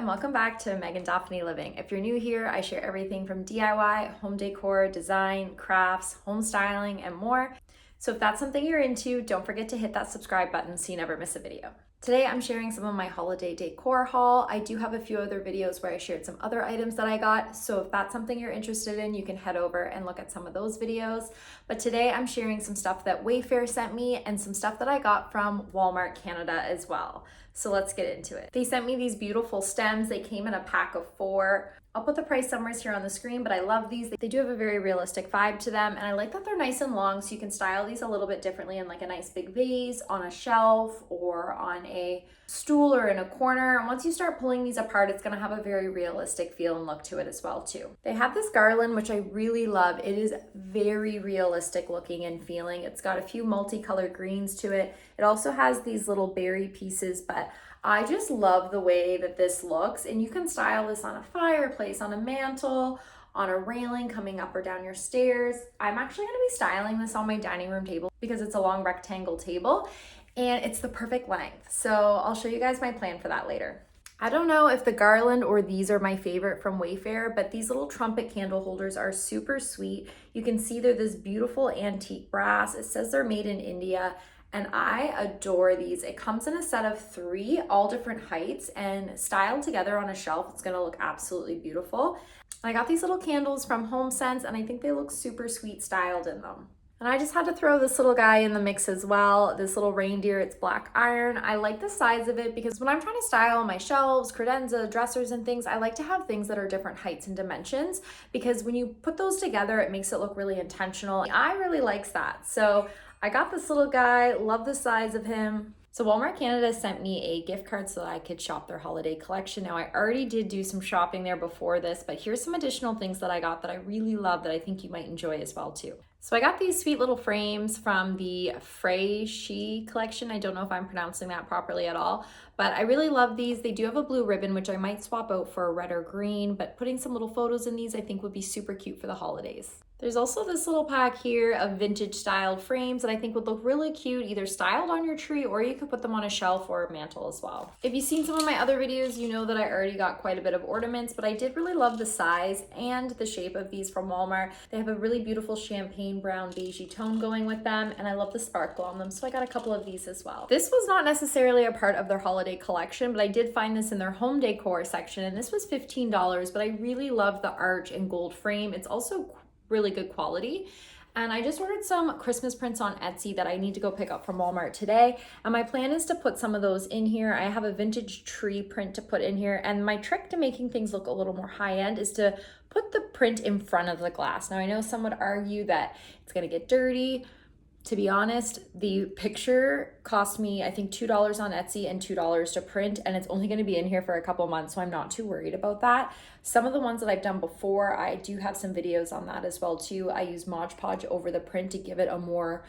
and welcome back to Dauphinee Living. If you're new here, I share everything from DIY, home decor, design, crafts, home styling, and more. So if that's something you're into, don't forget to hit that subscribe button so you never miss a video. Today I'm sharing some of my holiday decor haul. I do have a few other videos where I shared some other items that I got, so if that's something you're interested in, you can head over and look at some of those videos. But today I'm sharing some stuff that Wayfair sent me and some stuff that I got from Walmart Canada as well. So let's get into it. They sent me these beautiful stems. They came in a pack of 4. I'll put the price summaries here on the screen, but I love these. They do have a very realistic vibe to them, and I like that they're nice and long, so you can style these a little bit differently in like a nice big vase, on a shelf, or on a stool or in a corner. And once you start pulling these apart, it's gonna have a very realistic feel and look to it as well too. They have this garland, which I really love. It is very realistic looking and feeling. It's got a few multicolored greens to it. It also has these little berry pieces, but I just love the way that this looks, and you can style this on a fireplace, on a mantle, on a railing coming up or down your stairs. I'm actually gonna be styling this on my dining room table because it's a long rectangle table and it's the perfect length. So I'll show you guys my plan for that later. I don't know if the garland or these are my favorite from Wayfair, but these little trumpet candle holders are super sweet. You can see they're this beautiful antique brass. It says they're made in India, and I adore these. It comes in a set of 3, all different heights, and styled together on a shelf, it's gonna look absolutely beautiful. I got these little candles from HomeSense, and I think they look super sweet styled in them. And I just had to throw this little guy in the mix as well. This little reindeer, it's black iron. I like the size of it because when I'm trying to style my shelves, credenza, dressers, and things, I like to have things that are different heights and dimensions, because when you put those together, it makes it look really intentional. I really likes that. So I got this little guy, love the size of him. So Walmart Canada sent me a gift card so that I could shop their holiday collection. Now I already did do some shopping there before this, but here's some additional things that I got that I really love that I think you might enjoy as well too. So I got these sweet little frames from the Vase collection. I don't know if I'm pronouncing that properly at all, but I really love these. They do have a blue ribbon, which I might swap out for a red or green, but putting some little photos in these I think would be super cute for the holidays. There's also this little pack here of vintage styled frames that I think would look really cute, either styled on your tree or you could put them on a shelf or a mantle as well. If you've seen some of my other videos, you know that I already got quite a bit of ornaments, but I did really love the size and the shape of these from Walmart. They have a really beautiful champagne brown beigey tone going with them, and I love the sparkle on them, so I got a couple of these as well. This was not necessarily a part of their holiday collection, but I did find this in their home decor section, and this was $15, but I really love the arch and gold frame. It's also really good quality. And I just ordered some Christmas prints on Etsy that I need to go pick up from Walmart today. And my plan is to put some of those in here. I have a vintage tree print to put in here. And my trick to making things look a little more high end is to put the print in front of the glass. Now I know some would argue that it's gonna get dirty. To be honest, the picture cost me, I think, $2 on Etsy and $2 to print, and it's only gonna be in here for a couple months, so I'm not too worried about that. Some of the ones that I've done before, I do have some videos on that as well too. I use Mod Podge over the print to give it a more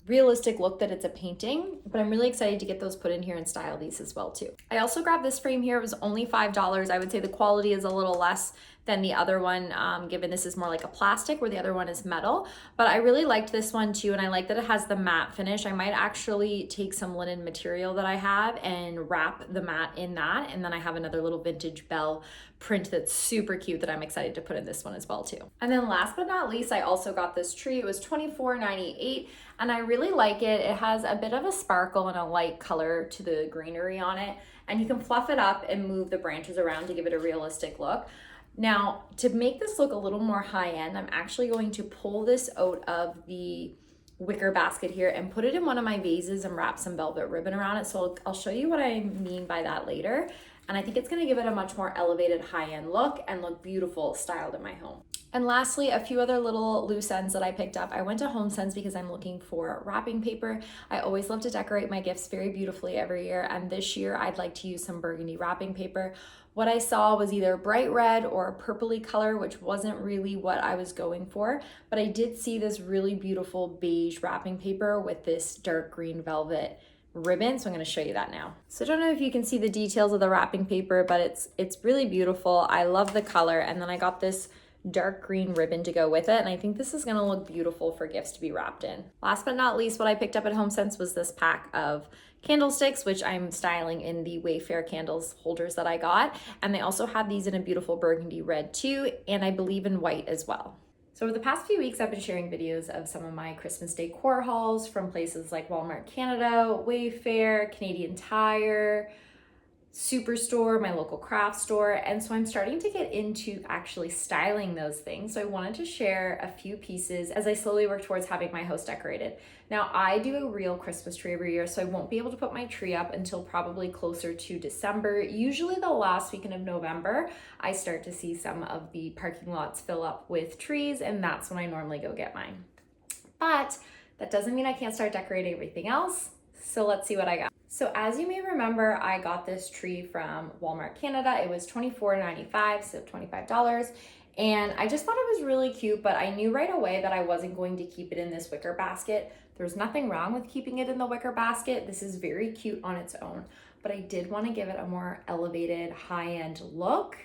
realistic look that it's a painting, but I'm really excited to get those put in here and style these as well too. I also grabbed this frame here. It was only $5. I would say the quality is a little less than the other one, given this is more like a plastic where the other one is metal, but I really liked this one too, and I like that it has the matte finish. I might actually take some linen material that I have and wrap the matte in that, and then I have another little vintage bell print that's super cute that I'm excited to put in this one as well too. And then last but not least, I also got this tree. It was $24.98, and I really like it. It has a bit of a sparkle and a light color to the greenery on it, and you can fluff it up and move the branches around to give it a realistic look. Now, to make this look a little more high-end, I'm actually going to pull this out of the wicker basket here and put it in one of my vases and wrap some velvet ribbon around it. So I'll show you what I mean by that later. And I think it's gonna give it a much more elevated high-end look and look beautiful styled in my home. And lastly, a few other little loose ends that I picked up. I went to HomeSense because I'm looking for wrapping paper. I always love to decorate my gifts very beautifully every year, and this year I'd like to use some burgundy wrapping paper. What I saw was either bright red or a purpley color, which wasn't really what I was going for, but I did see this really beautiful beige wrapping paper with this dark green velvet ribbon, so I'm going to show you that now. So I don't know if you can see the details of the wrapping paper, but it's really beautiful. I love the color. And then I got this dark green ribbon to go with it. And I think this is gonna look beautiful for gifts to be wrapped in. Last but not least, what I picked up at HomeSense was this pack of candlesticks, which I'm styling in the Wayfair candles holders that I got. And they also had these in a beautiful burgundy red too, and I believe in white as well. So over the past few weeks, I've been sharing videos of some of my Christmas decor hauls from places like Walmart Canada, Wayfair, Canadian Tire, Superstore, my local craft store. And so I'm starting to get into actually styling those things. So I wanted to share a few pieces as I slowly work towards having my house decorated. Now I do a real Christmas tree every year, so I won't be able to put my tree up until probably closer to December. Usually the last weekend of November, I start to see some of the parking lots fill up with trees, and that's when I normally go get mine. But that doesn't mean I can't start decorating everything else. So let's see what I got. So as you may remember, I got this tree from Walmart Canada. It was $24.95, so $25. And I just thought it was really cute, but I knew right away that I wasn't going to keep it in this wicker basket. There's nothing wrong with keeping it in the wicker basket. This is very cute on its own, but I did want to give it a more elevated high-end look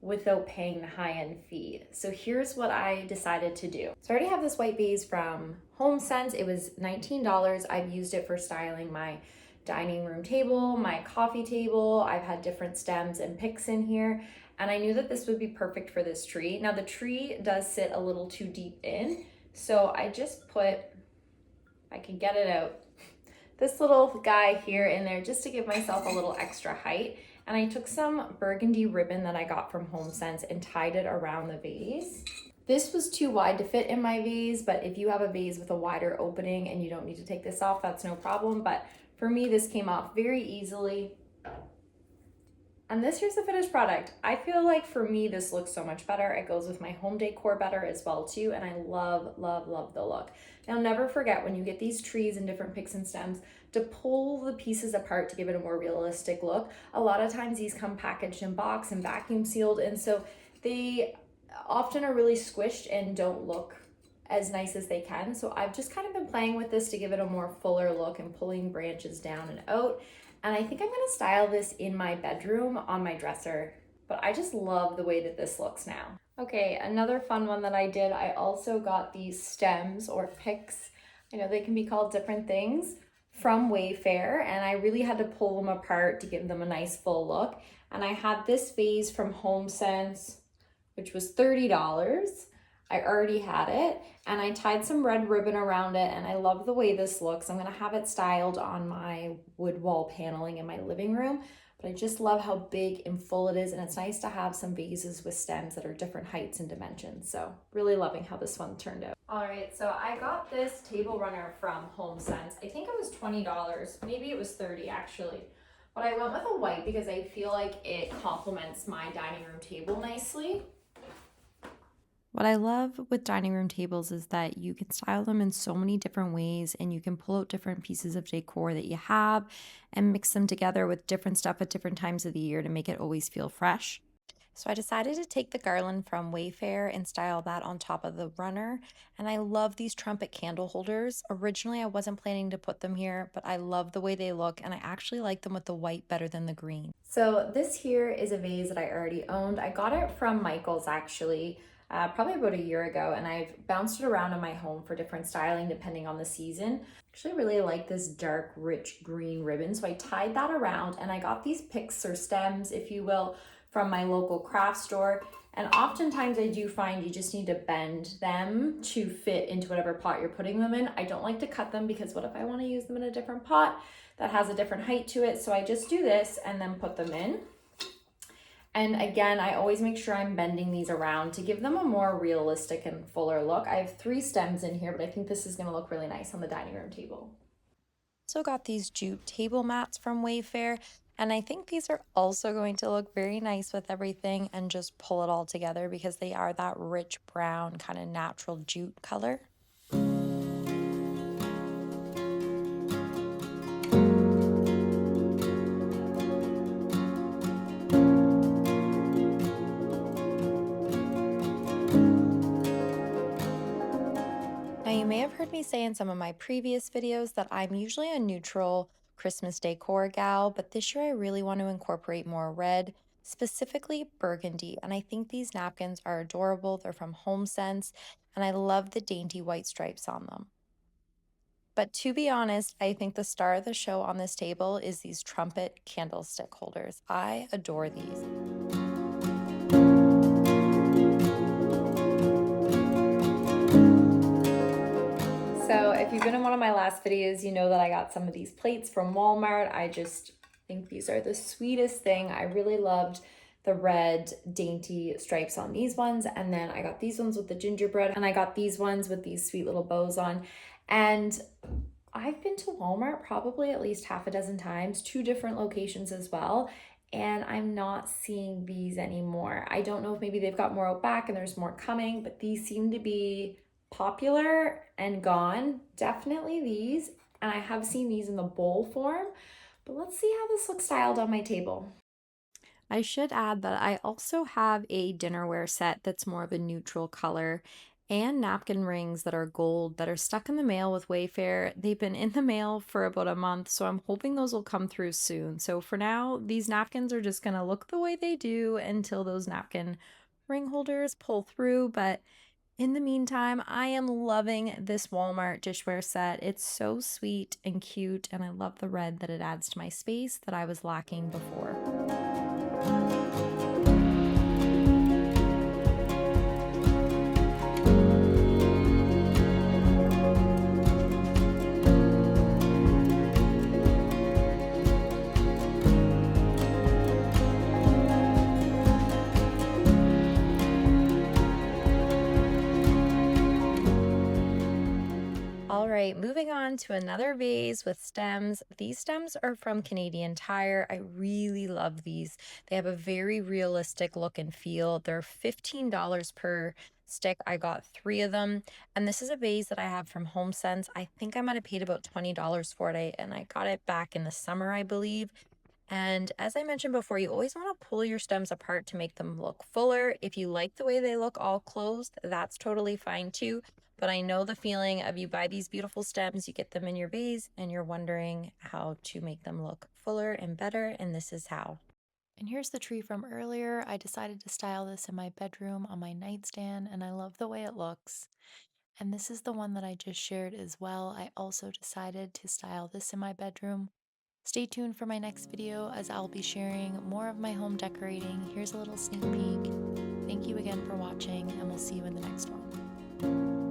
without paying the high-end fee. So here's what I decided to do. So I already have this white vase from HomeSense. It was $19. I've used it for styling my dining room table, my coffee table. I've had different stems and picks in here, and I knew that this would be perfect for this tree. Now the tree does sit a little too deep in, so I just put, I can get it out, this little guy here in there just to give myself a little extra height. And I took some burgundy ribbon that I got from HomeSense and tied it around the vase. This was too wide to fit in my vase, but if you have a vase with a wider opening and you don't need to take this off, that's no problem. But for me, this came off very easily. And this here's the finished product. I feel like for me, this looks so much better. It goes with my home decor better as well too. And I love, love, love the look. Now never forget when you get these trees and different picks and stems to pull the pieces apart to give it a more realistic look. A lot of times these come packaged in box and vacuum sealed. And so they often are really squished and don't look as nice as they can. So I've just kind of been playing with this to give it a more fuller look and pulling branches down and out. And I think I'm gonna style this in my bedroom on my dresser, but I just love the way that this looks now. Okay, another fun one that I did, I also got these stems or picks. I know they can be called different things from Wayfair, and I really had to pull them apart to give them a nice full look. And I had this vase from HomeSense, which was $30. I already had it, and I tied some red ribbon around it, and I love the way this looks. I'm gonna have it styled on my wood wall paneling in my living room, but I just love how big and full it is, and it's nice to have some vases with stems that are different heights and dimensions. So really loving how this one turned out. All right, so I got this table runner from HomeSense. I think it was $20, maybe it was $30 actually. But I went with a white because I feel like it complements my dining room table nicely. What I love with dining room tables is that you can style them in so many different ways, and you can pull out different pieces of decor that you have and mix them together with different stuff at different times of the year to make it always feel fresh. So I decided to take the garland from Wayfair and style that on top of the runner. And I love these trumpet candle holders. Originally, I wasn't planning to put them here, but I love the way they look, and I actually like them with the white better than the green. So this here is a vase that I already owned. I got it from Michael's actually. Probably about a year ago, and I've bounced it around in my home for different styling depending on the season. Actually really like this dark rich green ribbon, so I tied that around, and I got these picks or stems, if you will, from my local craft store. And oftentimes I do find you just need to bend them to fit into whatever pot you're putting them in. I don't like to cut them because what if I want to use them in a different pot that has a different height to it? So I just do this and then put them in. And again, I always make sure I'm bending these around to give them a more realistic and fuller look. I have 3 stems in here, but I think this is gonna look really nice on the dining room table. Also got these jute table mats from Wayfair, and I think these are also going to look very nice with everything and just pull it all together because they are that rich brown kind of natural jute color. Now, you may have heard me say in some of my previous videos that I'm usually a neutral Christmas decor gal, but this year I really want to incorporate more red. specifically burgundy. And I think these napkins are adorable. They're from HomeSense, and I love the dainty white stripes on them. But to be honest, I think the star of the show on this table is these trumpet candlestick holders. I adore these. So if you've been in one of my last videos, you know that I got some of these plates from Walmart. I just think these are the sweetest thing. I really loved the red dainty stripes on these ones. And then I got these ones with the gingerbread, and I got these ones with these sweet little bows on. And I've been to Walmart probably at least half a dozen times, 2 different locations as well, and I'm not seeing these anymore. I don't know if maybe they've got more out back and there's more coming, but these seem to be popular and gone. Definitely these, and I have seen these in the bowl form, but let's see how this looks styled on my table. I should add that I also have a dinnerware set that's more of a neutral color and napkin rings that are gold that are stuck in the mail with Wayfair. They've been in the mail for about a month, so I'm hoping those will come through soon. So for now, these napkins are just gonna look the way they do until those napkin ring holders pull through. But in the meantime, I am loving this Walmart dishware set. It's so sweet and cute, and I love the red that it adds to my space that I was lacking before. All right, moving on to another vase with stems. These stems are from Canadian Tire. I really love these. They have a very realistic look and feel. They're $15 per stick. I got 3 of them. And this is a vase that I have from HomeSense. I think I might have paid about $20 for it, and I got it back in the summer, I believe. And as I mentioned before, you always want to pull your stems apart to make them look fuller. If you like the way they look all closed, that's totally fine too. But I know the feeling of you buy these beautiful stems, you get them in your vase, and you're wondering how to make them look fuller and better, and this is how. And here's the tree from earlier. I decided to style this in my bedroom on my nightstand, and I love the way it looks. And this is the one that I just shared as well. I also decided to style this in my bedroom. Stay tuned for my next video as I'll be sharing more of my home decorating. Here's a little sneak peek. Thank you again for watching, and we'll see you in the next one.